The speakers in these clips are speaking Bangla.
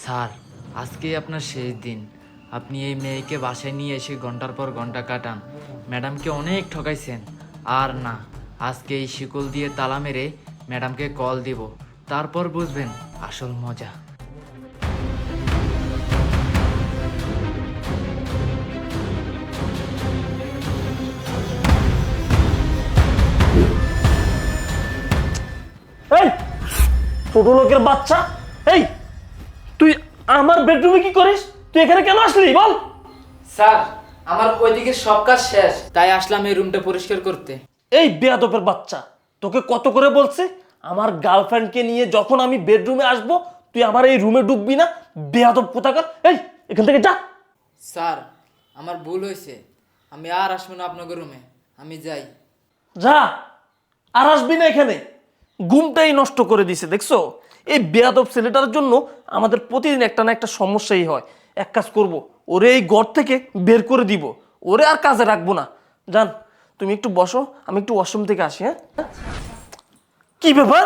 স্যার, আজকেই আপনার শেষ দিন। আপনি এই মেয়েকে বাসায় নিয়ে এসে ঘন্টার পর ঘন্টা কাটান, ম্যাডামকে অনেক ঠকাইছেন। আর না, আজকে এই শিকল দিয়ে তালা মেরে ম্যাডামকে কল দিব, তারপর বুঝবেন আসল মজা। এই ছোট লোকের বাচ্চা, এই তুই আমার বেডরুমে কি করিস? তুই এখানে কেন আসলি বল? স্যার, আমার ওইদিকে সব কাজ শেষ, তাই আসলাম এই রুমটা পরিষ্কার করতে। এই বেয়াদবের বাচ্চা, তোকে কত করে বলছে আমার গার্লফ্রেন্ডকে নিয়ে যখন আমি বেডরুমে আসব তুই আমার এই রুমে ঢুকবি না? বেয়াদব কোথাকার, এই এখান থেকে যা। স্যার, আমার ভুল হয়েছে, আমি আর আসবো না আপনাদের রুমে, আমি যাই। যা, আর আসবি না এখানে। ঘুমটাই নষ্ট করে দিছে দেখছো? এই বেয়াদব ছেলেটার জন্য আমাদের প্রতিদিন একটা না একটা সমস্যাই হয়। এক কাজ করব, ওরে এই ঘর থেকে বের করে দিব, ওরে আর কাজে রাখবো না। জান, তুমি একটু বসো, আমি একটু ওয়াশরুম থেকে আসি। হ্যাঁ, কি ব্যাপার?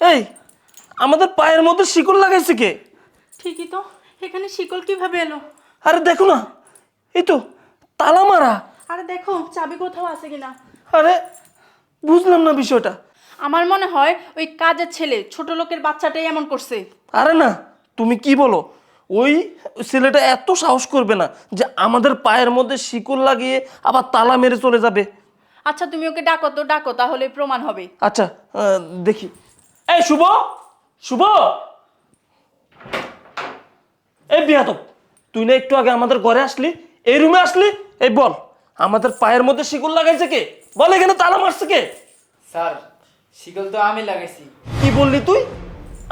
এই আমাদের পায়ের মধ্যে শিকল লাগাইছে কে? ঠিকই তো, এখানে শিকল কিভাবে এলো? আরে দেখো না, এই তো তালা মারা। আরে দেখো চাবি কোথাও আছে কিনা। আরে বুঝলাম না বিষয়টা। আমার মনে হয় ওই কাজের ছেলে ছোট লোকের বাচ্চাটাই এমন করছে। আরে না, তুমি কি বলো? ওই ছেলেটা এত সাহস করবে না যে আমাদের পায়ের মধ্যে শিকল লাগিয়ে আবার তালা মেরে চলে যাবে। আচ্ছা তুমি ওকে ডাকো তো, ডাকো, তাহলে প্রমাণ হবে। আচ্ছা, দেখি। এই শুভ, শুভ, এই বিয়াদব, তুই না একটু আগে আমাদের ঘরে আসলি, এই রুমে আসলি, এই বল আমাদের পায়ের মধ্যে শিকল লাগাইছে কে? বল এখানে তালা মারছে কে? স্যার, শিকল তো আমি লাগাইছি। কি বললি তুই?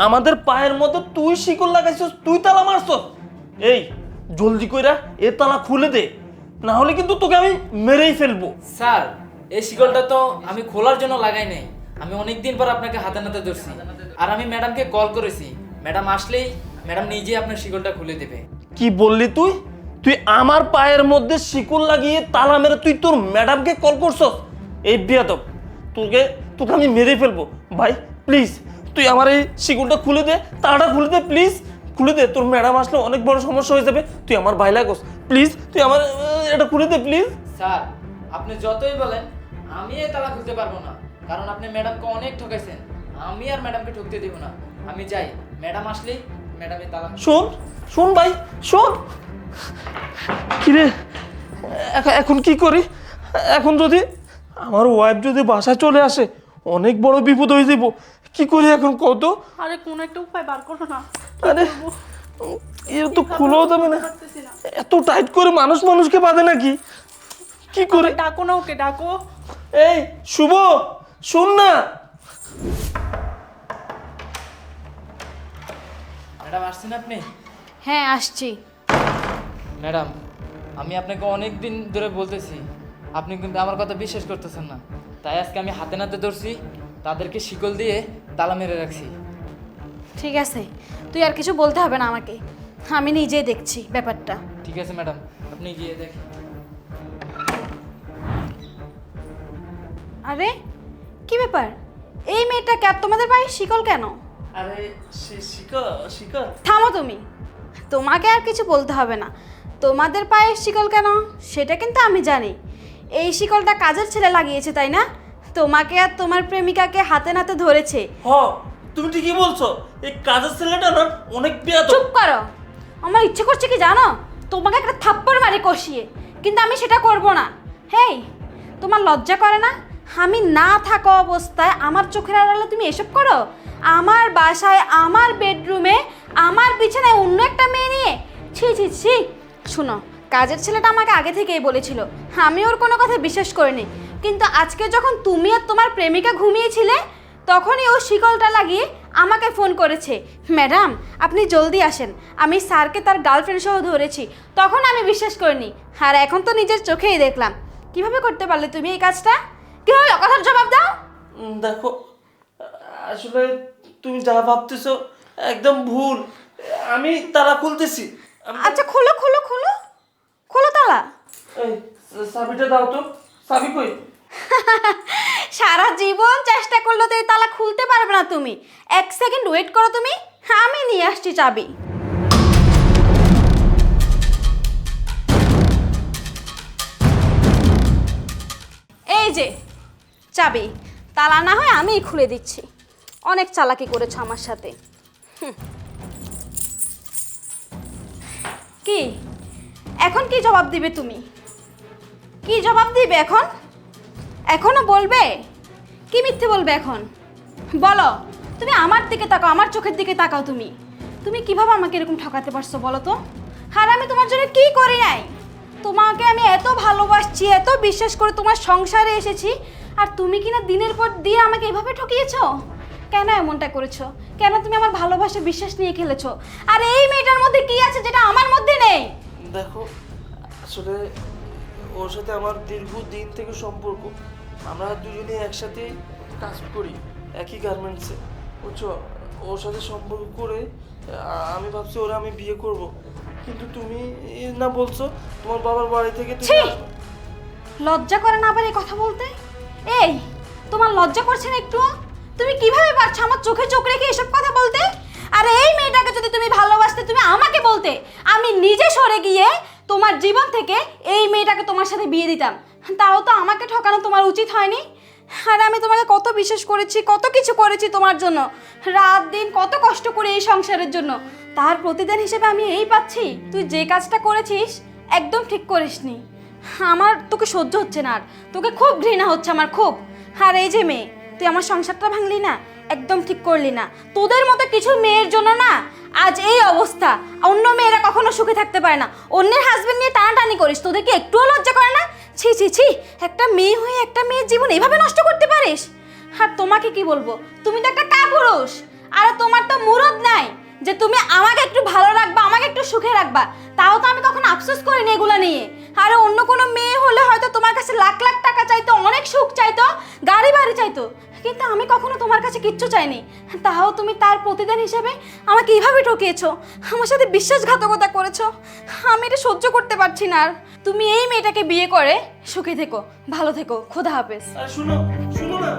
আমাদের পায়ের মধ্যে তুই শিকল লাগাইছিস, তুই তালা মারছস? এই জলদি কইরা এ তালা খুলে দে, না হলে কিন্তু তোকে আমি মেরেই ফেলবো। স্যার, এই শিকলটা তো আমি খোলার জন্য লাগাই নাই, আমি অনেকদিন পর আপনাকে হাতে নাতে ধরছি। আর আমি ম্যাডামকে কল করেছি, ম্যাডাম আসলেই ম্যাডাম নিজেই আপনার শিকলটা খুলে দেবে। কি বললি তুই? তুই আমার পায়ের মধ্যে শিকল লাগিয়ে তালা মেরে তুই তোর ম্যাডামকে কল করছস? এই বিয়াদব, তোকে তোকে আমি মেরে ফেলবো। ভাই প্লিজ, তুই আমার এই শিকলটা খুলে দে, তালাটা খুলে দে প্লিজ, খুলে দে। তোর ম্যাডাম আসলে অনেক বড় সমস্যা হয়ে যাবে, তুই আমার ভাই লাগোস, প্লিজ তুই আমার এটা খুলে দে প্লিজ। স্যার, আপনি যতই বলেন আমি এই তালা খুলতে পারবো না, কারণ আপনি ম্যাডামকে অনেক ঠকাইছেন। আমি আর ম্যাডামকে ঠকতে দেব না, আমি যাই। ম্যাডাম আসলেই ম্যাডামের তালা। শোন শোন ভাই, শোন। কিরে, এখন কি করি? এখন যদি আমার ওয়াইফ যদি বাসায় চলে আসে অনেক বড় বিপদ হয়ে যাব। কি করি এখন কত? আরে কোন একটা উপায় বার করো না। আরে এর তো খুলেও যাবে না, পারতেছি না। এত টাইট করে মানুষ মানুষকে বাঁধে নাকি? কি করে? ডাকো না ওকে, ডাকো। এই শুভ, শোন না। ম্যাডাম আসছেন আপনি? হ্যাঁ আসছি। ম্যাডাম, আমি আপনাকে অনেক দিন ধরে বলতেছি, আপনি কিন্তু আমার কথা বিশ্বাস করতেছেন না, তাই আজকে আমি হাতে নাতে ধরছি, তাদেরকে শিকল দিয়ে তালা মেরে রাখছি। ঠিক আছে, তুই আর কিছু বলতে হবে না আমাকে, আমি নিজেই দেখছি ব্যাপারটা। ঠিক আছে ম্যাডাম, আপনি গিয়ে দেখেন। আরে কি ব্যাপার, এই মেয়েটাকে আর তোমাদের বাড়ির শিকল কেন? আরে শিকা শিকা, থামো তুমি, তোমাকে আর কিছু বলতে হবে না। তোমাদের পায়ের শিকল কেন সেটা কিন্তু আমি জানি। এই শিকলটা কাজের ছেলে লাগিয়েছে তাই না? তোমাকে আর তোমার প্রেমিকাকে হাতে নাতে ধরেছে। হ তুমি ঠিকই বলছো, এই কাজের ছেলেটা না অনেক বেয়াদব। চুপ করো, আমার ইচ্ছে করছে কি জানো, তোমাকে একটা থাপ্পড় মারি কষিয়ে, কিন্তু আমি সেটা করব না। হেই, তোমার লজ্জা করে না? আমি না থাকা অবস্থায় আমার চোখের আড়ালে তুমি এসব করো? আমার বাসায়, আমার বেডরুমে, আমার বিছানায় অন্য একটা মেয়ে নিয়ে? ছি ছি ছি। শুনো, কাজের ছেলেটা আমাকে আগে থেকেই বলেছিল, আমি ওর কোনো কথা বিশ্বাস করিনি, কিন্তু আজকে যখন তুমি আর তোমার প্রেমিকা ঘুমিয়েছিলে তখনই ও শিকলটা লাগিয়ে আমাকে ফোন করেছে, ম্যাডাম আপনি জলদি আসেন, আমি স্যারকে তার গার্লফ্রেন্ড সহ ধরেছি। তখন আমি বিশ্বাস করিনি, আর এখন তো নিজের চোখেই দেখলাম। কিভাবে করতে পারলে তুমি এই কাজটা? কি হলো, কথার জবাব দাও। দেখো, আসলে তুমি যা ভাবতেছো একদম ভুল। আমি তালা খুলতেছি। আচ্ছা খোলো খোলো খোলো, খোলো তালা। এই চাবিটা দাও তো, চাবি কই? সারা জীবন চেষ্টা করলে তো এই তালা খুলতে পারবে না তুমি। এক সেকেন্ড ওয়েট করো তুমি, আমি নিয়ে আসছি চাবি। এই যে চাবি, তালা না হয় আমিই খুলে দিচ্ছি। অনেক চালাকি করেছো আমার সাথে। কি এখন কি জবাব দিবে তুমি? কি জবাব দিবে এখন? এখনো বলবে? কি মিথ্যে বলবে এখন? বলো, তুমি আমার দিকে তাকাও, আমার চোখের দিকে তাকাও। তুমি কিভাবে আমাকে এরকম ঠকাতে পারছো বলো তো? আর আমি তোমার জন্য কি করি নাই? তোমাকে আমি এত ভালোবাসছি, এত বিশ্বাস করে তোমার সংসারে এসেছি, আর তুমি কিনা দিনের পর দিন আমাকে এভাবে ঠকিয়েছো। কেন এমনটা করেছো? কেন তুমি আমার ভালোবাসা বিশ্বাস নিয়ে খেলেছো? আর এই মেয়েটার মধ্যে কি আছে যেটা আমার মধ্যে নেই? দেখো, আসলে ওর সাথে আমার দীর্ঘদিন থেকে সম্পর্ক। আমরা দুজনে একসাথে কাজ করি একই গার্মেন্টসে, বুঝছো? ওর সাথে সম্পর্ক করে আমি ভাবছি ওরা আমি বিয়ে করব, কিন্তু তুমি না বলছো তোমার বাবার বাড়ি থেকে তুমি ছি! আসবে। লজ্জা করে না পারে কথা বলতে? এই, তোমার লজ্জা করছে না একটু? তুমি কিভাবে পারছো আমার চোখে চোখ রেখে এসব কথা বলতে? আর এই মেয়েটাকে যদি তুমি ভালোবাসতে তুমি আমাকে বলতে, আমি নিজে সরে গিয়ে তোমার জীবন থেকে এই মেয়েটাকে তোমার সাথে বিয়ে দিতাম। তাও তো আমাকে ঠকানো তোমার উচিত হয়নি। আর আমি তোমাকে কত বিশ্বাস করেছি, কত কিছু করেছি তোমার জন্য, রাত দিন কত কষ্ট করে এই সংসারের জন্য। তার প্রতিদান হিসেবে আমি এই পাচ্ছি। তুই যে কাজটা করেছিস একদম ঠিক করিসনি। আমার তোকে সহ্য হচ্ছে না, আর তোকে খুব ঘৃণা হচ্ছে আমার, খুব। আর এই যে মেয়ে, তুই আমার সংসারটা ভাঙলি না, একদম ঠিক করলি না। তোদের মতো কিছু মেয়ের জন্য না আজ এই অবস্থা। অন্য মেয়েরা কখনো সুখে থাকতে পারে না। অন্যের হাজবেন্ড নিয়ে টানাটানি করিস, তোদের কি একটুও লজ্জা করে না? ছি ছি ছি, একটা মেয়ে হয়ে একটা মেয়ের জীবন এভাবে নষ্ট করতে পারিস? আর তোমাকে কি বলবো, তুমি তো একটা কাপুরুষ। আর তোমার তো মুরদ নাই যে তুমি আমাকে একটু ভালো রাখবা, আমাকে একটু সুখে রাখবা। তাও তো আমি কখনো আফসোস করিনি এগুলো নিয়ে। আর অন্য কোনো মেয়ে হলে হয়তো তোমার কাছে লাখ লাখ টাকা চাইতো, অনেক সুখ চাইতো, গাড়ি বাড়ি চাইতো, কিন্তু আমি কখনো তোমার কাছে কিচ্ছু চাইনি। তাও তুমি তার প্রতিদান হিসেবে আমাকে এইভাবে ঠকিয়েছো, আমার সাথে বিশ্বাসঘাতকতা করেছো। আমি এটা সহ্য করতে পারছি না আর। তুমি এই মেয়েটাকে বিয়ে করে সুখে থেকো, ভালো থেকো, খোদা হাফেজ। আর শুনো, শুনো না।